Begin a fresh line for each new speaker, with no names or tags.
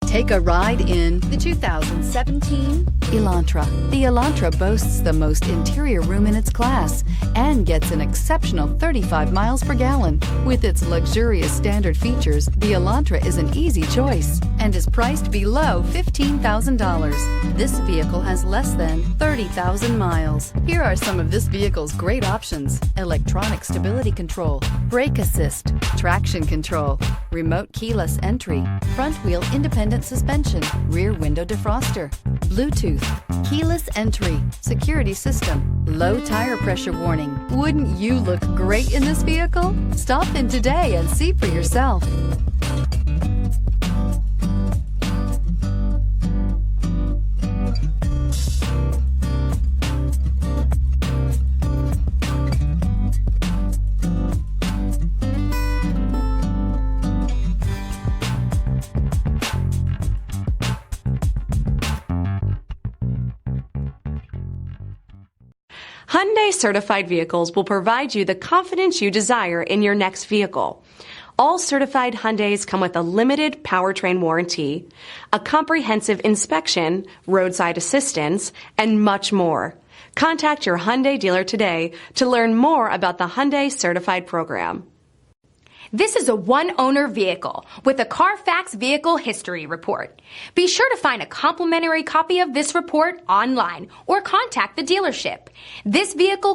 Take a ride in the 2017 Elantra. The Elantra boasts the most interior room in its class and gets an exceptional 35 miles per gallon. With its luxurious standard features, the Elantra is an easy choice and is priced below $15,000. This vehicle has less than 30,000 miles. Here are some of this vehicle's great options: electronic stability control, brake assist, traction control, remote keyless entry, front wheel independent suspension, rear window defroster, Bluetooth, keyless entry, security system, low tire pressure warning. Wouldn't you look great in this vehicle? Stop in today and see for yourself.
Hyundai Certified vehicles will provide you the confidence you desire in your next vehicle. All certified Hyundais come with a limited powertrain warranty, a comprehensive inspection, roadside assistance, and much more. Contact your Hyundai dealer today to learn more about the Hyundai Certified program.
This is a one-owner vehicle with a CARFAX Vehicle History Report. Be sure to find a complimentary copy of this report online or contact the dealership. This vehicle